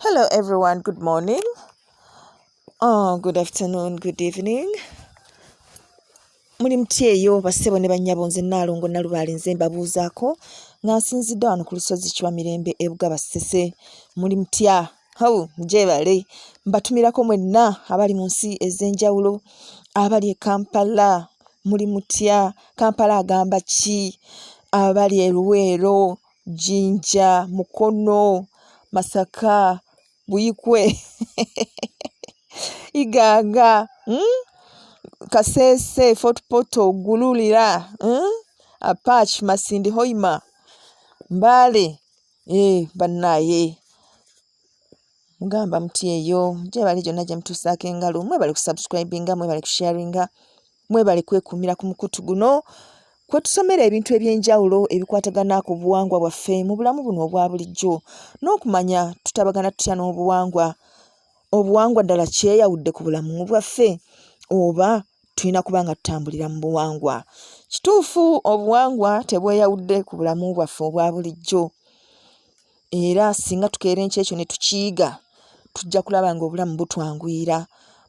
Hello everyone, good morning, good afternoon, good evening. Muli mutyeyo bassebo ne bannyabo nze Nnaalongo Nalubaale nze mbabuuzaako nga nsinzidde wano ku lusozi Kiwamirembe ebuga Basese. Muli mutya? Gyebale mbatumirako mwenna abali mu nsi ez'enjawulo, abali e Kampala muli mutya? Kampala agamba ki? Abali e Luweero, Jinja, Mukono, Masaka, Buyikwe Iganga, Kasese, Fort Portal, Gululira, Apach, Masindi, Hoima, Mbale, bannaye mugamba mutyeyo gyebali gyonna gye mutuusaako engalo. Mwebale kusubscribinga, mwebale kusharinga, mwebale kwekuumira ku mukutu guno kwe tusomera ebintu eby'enjawulo ebikwatagana ku buwangwa bwaffe mu bulamu buno obwa bulijjo, n'okumanya tutabagana tutya n'obuwangwa. Obuwangwa ddala kyeyawudde ku bulamu bwaffe oba tulina kuba nga tutambulira mu buwangwa? Kituufu obuwangwa tebweyawudde ku bulamu bwaffe obwa bulijjo, era singa tukeera enkyeekyo ne tukiyiga tujja kulaba nga obulamu butwanguyira.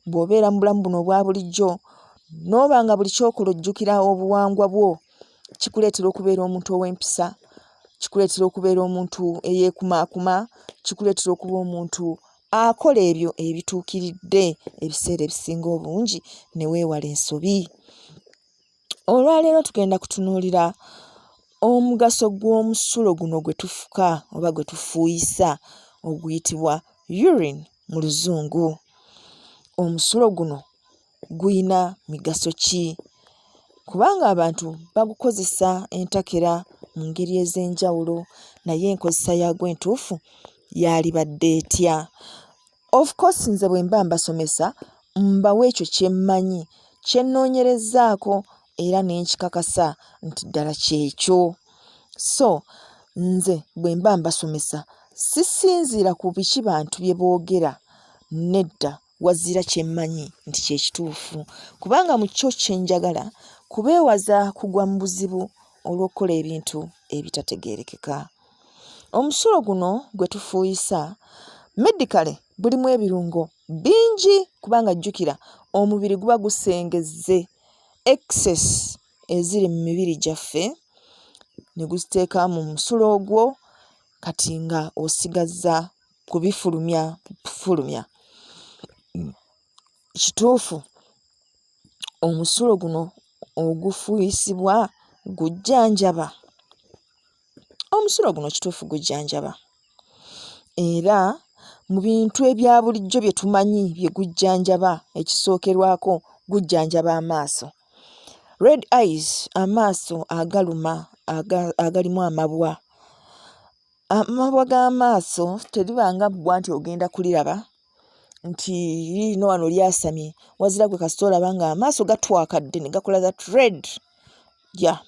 Bw'obeera mu bulamu buno obwa bulijjo n'oba nga buli kyokola ojjukira obuwangwa bwo, kikuleetera okubeera omuntu ow'empisa, kikuleetera okubeera omuntu eyeekumaakuma, kikuleetera okuba omuntu akola ebyo ebituukiridde ebiseera ebisinga obungi ne weewala ensobi. Olwaleero tugenda kutunuulira omugaso gw'omusulo guno gwe tufuka oba gwe tufuyisa oguyitibwa urine mu luzungu. Omusulo guno guyina migaso ki? Kubanga abantu bagukozesa entakera mu ngeri ez'enjawulo, naye enkozesa yaagwo entuufu yalibadde etya? Of course nze bwe mba mbasomesa mbawa ekyo kye mmanyi, kye nnoonyerezaako era ne nkikakasa nti ddala kyekyo. So nze bwe mba mbasomesa sisinziira ku biki bantu bye boogera, nedda wazira kye mmanyi nti kye kituufu, kubanga mu kyo kye njagala kubeewaza kugwa mu buzibu olw'okukola ebintu ebitategeerekeka. Omusulo guno gwe tufuyisa medically gulimu ebirungo bingi, kubanga jjukira omubiri guba gusengezze excess eziri mu mibiri gyaffe ne guziteeka mu musulo ogwo, kati nga osigazza kubifulumya. Kituufu omusulo guno ogufuyisibwa gujjanjaba? Omusulo guno kituufu gujjanjaba, era mu bintu ebya bulijjo bye tumanyi bye gujjanjaba, ekisookerwako gujjanjaba amaaso. Red eyes, amaaso agaluma agalimu amabwa. Amabwa g'amaaso teribanga bbwa nti ogenda kuliraba nti lino wano lyasamye, wazira gwe kasita olaba nga amaaso gatwakadde ne gakola that red,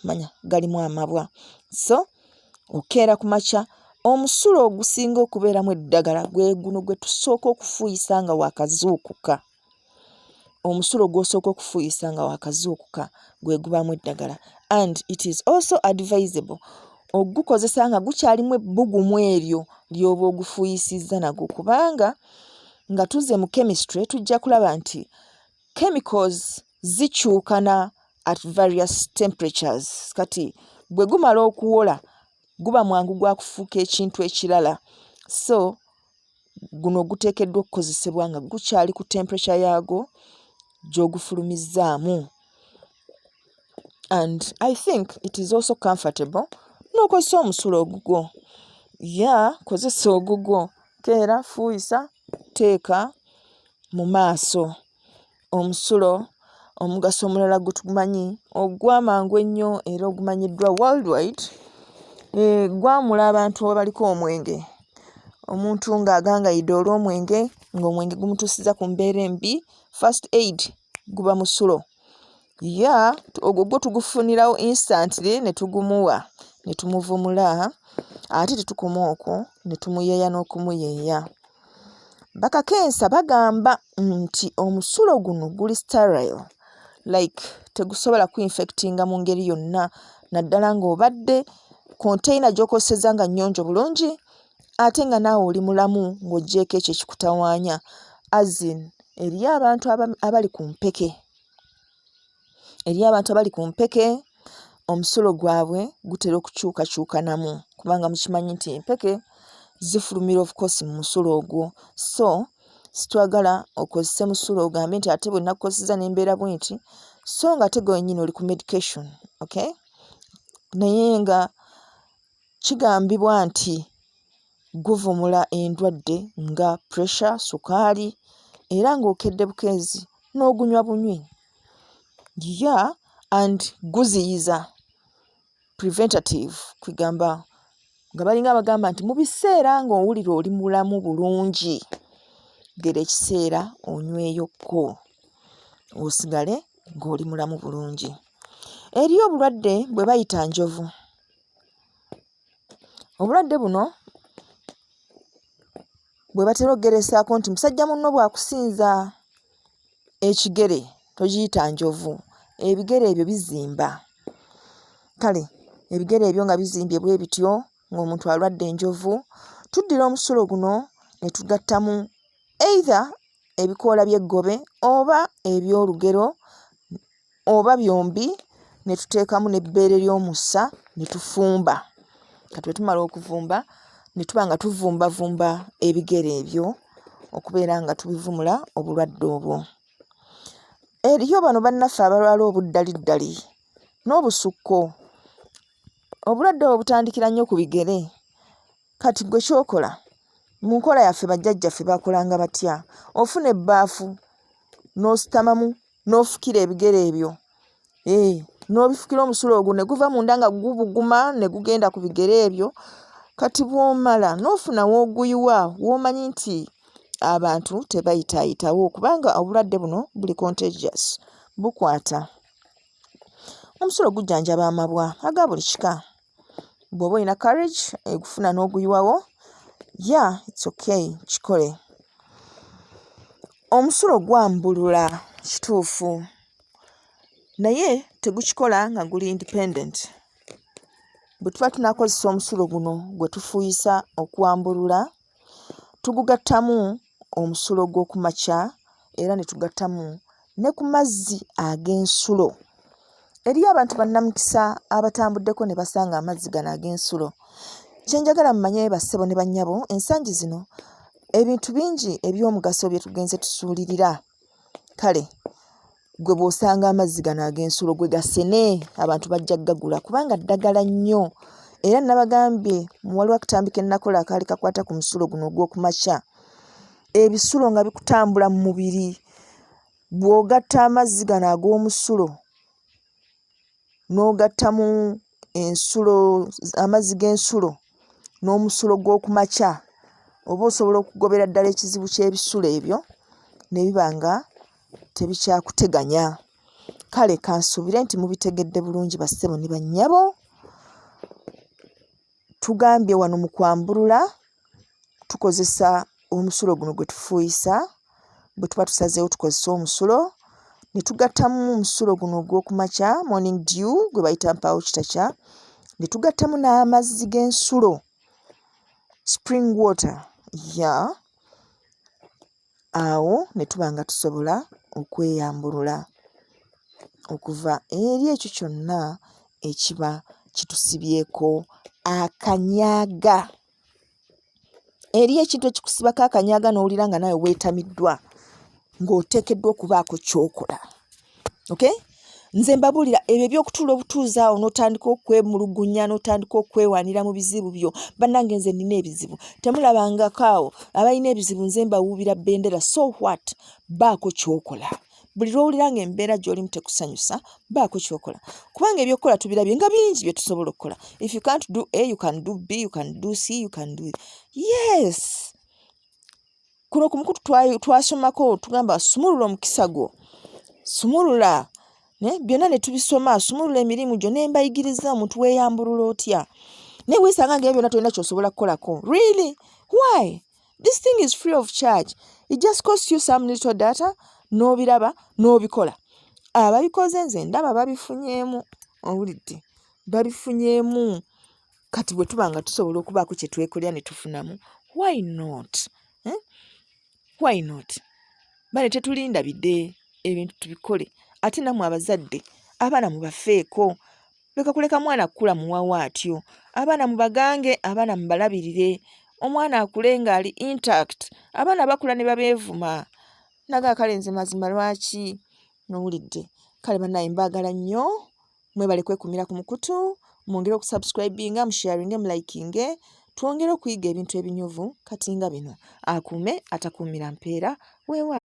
manya galimu amabwa. So okeera ku makya, omusulo ogusinga okubeeramu eddagala gwe guno gwe tusooka okufuyisa nga wakazuukuka. Omusulo gw'osooka okufuyisa nga wakazuukuka gwe gubamu eddagala, and it is also advisable ogukozesa nga gukyalimu ebbugumu eryo ly'oba ogufuyisizza nagwo, kubanga nga tuzze mu chemistry tujja kulaba nti chemicals zikyukana at various temperatures. Kati bwe gumala okuwola guba mwangu gwa kufuuka ekintu ekirala. So guno guteekeddwa okukozesebwa nga gukyali ku temperature yaagwo gy'ogufulumizzaamu. And I think it is also comfortable n'okozesa omusulo ogugwo. Kozesa ogugwo, keera fuuyisa, teeka mu maaso. Omusulo omugaso omulala gwe tumanyi ogw'amangu ennyo era ogumanyiddwa worldwide, gwamula abantu abaliko omwenge. Omuntu ng'agangayidde olw'omwenge, ng'omwenge gumutuusiza ku mbeera embi, first aid guba musulo. Ogwo gwo tugufunirawo instantly ne tugumuwa ne tumuvumula, ate tetukoma okwo ne tumuyeeya n'okumuyeeya. Bakakensa bagamba nti omusulo guno guli sterile, like tegusobola kuinfectinga mu ngeri yonna, naddala ng'obadde container gy'okosezza nga nnyonjo bulungi, ate nga naawe oli mulamu ng'oggyeeko ekyo ekikutawaanya. Azin eriyo abantu abali ku mpeke. Eriyo abantu abali ku mpeke, omusulo gwabwe gutera okukyukakyukanamu kubanga mukimanyi nti empeke zifulumira of course mu musulo ogwo. So sitwagala okozese musulo ogambe nti ate bwe nakukozesa n'embeera bwe nti, so nga ate gwennyini oli ku medication, okay? Naye nga kigambibwa nti guvumula endwadde nga pressure, sukaali, era ng'okedde bukeezi n'ogunywa bunywi. Yeah, and guziyiza preventative, kwigamba nga balinga abagamba nti mu biseera ng'owulira oli mulamu bulungi, gera ekiseera onyweyokko osigale ng'oli mulamu bulungi. Eriyo obulwadde bwe bayita njovu. Obulwadde buno bwe batera okugeresaako nti musajja munno bw'akusinza ekigere togiyita njovu. Ebigere ebyo bizimba. Kale ebigere ebyo nga bizimbye bwe bityo ng'omuntu alwadde enjovu, tuddira omusulo guno ne tugattamu either ebikoola by'eggobe oba eby'olugero oba byombi, ne tuteekamu n'ebbeere ly'omusa ne tufumba. Kati bwe tumala okuvumba ne tuba nga tuvumbavumba ebigere ebyo okubeera nga tubivumula obulwadde obwo. Eriyo bano bannaffe abalwala obuddaliddali n'obusukko. Obulwadde obwo butandikira nnyo ku bigere. Kati gwe kyokola, mu nkola yaffe bajjajjaffe bakolanga batya? Ofuna ebbaafu n'ositamamu n'ofukira ebigere ebyo. N'obifukira omusulo ogwo ne guva munda nga gubuguma ne gugenda ku bigere ebyo. Kati bw'omala n'ofuna w'oguyiwa w'omanyi nti abantu tebayitaayitawo kubanga obulwadde buno buli contagious, bukwata. Omusulo gujjanjaba amabwa aga buli kika. Bw'oba olina courage egufuna n'oguyiwawo, yeah, it's okay, kikole. Omusulo gwambulula kituufu, naye tegukikola nga guli independent. Bwe tuba tunakozesa omusulo guno gwe tufuyisa okuwambulula, tugugattamu omusulo gw'oku makya era ne tugattamu ne ku mazzi ag'ensulo. Eriyo abantu bannamukisa abatambuddeko ne basanga amazzi gano ag'ensulo. Kye njagala mumanye bassebo ne bannyabo, ensangi zino ebintu bingi eby'omugaso bye tugenze tusuulirira. Kale gwe bw'osanga amazzi gano ag'ensulo gwe gasene, abantu bajja gagula kubanga ddagala nnyo. Era nabagambye waliwo akatambi ke nakola akaali kakwata ku musulo guno ogw'oku makya. Ebisulo nga bikutambula mu mubiri, bw'ogatta amazzi gano ag'omusulo n'ogattamu ensulo, amazzi g'ensulo n'omusulo gw'oku makya, oba osobola okugobera ddala ekizibu ky'ebisulo ebyo ne biba nga tebikyakuteganya. Kale kansuubire nti mubitegedde bulungi bassebo ne bannyabo. Tugambye wano mu kwambulula tukozesa omusulo guno gwe tufuyisa. Bwe tuba tusazeewo tukozesa omusulo ne tugattamu omusulo guno ogw'oku makya, morning dew gwe bayita mpaawo kitakya, ne tugattamu n'amazzi g'ensulo, spring water, yeah. Awo ne tuba nga tusobola okweyambulula okuva eri ekyo kyonna ekiba kitusibyeko akanyaaga. Eri ekintu ekikusibako akanyaaga n'owulira nga nawe weetamiddwa, ng'oteekeddwa okubaako ky'okola. Okay? Nze mbabuulira ebyo eby'okutuula obutuuzi awo n'otandika okwemulugunya n'otandika okwewaanira mu bizibu byo. Bannange nze nina ebizibu. Temulabangako awo abalina ebizibu nze mbawuubira bbendera. So what? Baako ky'okola. Buli lw'owulira ng'embeera gy'olimu tekusanyusa, baako ky'okola. Kubanga ebyokukola tubirabye nga bingi bye tusobola okukola. If you can't do A, you can do B, you can do C, you can do... Yes! Kuno ku mukutu twasomako tugamba sumulula omukisa gwo. Sumulula. Byonna ne tubisoma, sumulula emirimu gyo ne mbayigiriza omuntu weeyambulula otya. Ne weesanga ng'ebyo byonna tolina ky'osobola kukolako. Really? Why? This thing is free of charge. It just costs you some little data. N'obiraba n'obikola. Ababikoze nze ndaba babifunyeemu. Owulidde? Babifunyeemu. kati bwe tuba nga tusobola okubaako kye twekolera ne tufunamu, why not? Why not? Bale tetulinda bidde ebintu tubikole. Ate nammwe abazadde, abaana mubafeeko. Leka kuleka mwana kukula muwawa atyo. Abaana mubagange, abaana mubalabirire. Omwana akule ng'ali intact. Abaana bakula ne babeevuma. Naga kale nze mazima lwaki nowulidde. Kale bannaye mbaagala nnyo. Mwebale kwekumira ku mukutu. Mwongere okusubscribinga, musharinge, mulayikinge. Twongere okuyiga ebintu ebinyuvu kati nga bino. Akuume atakuumira mpeera weewa.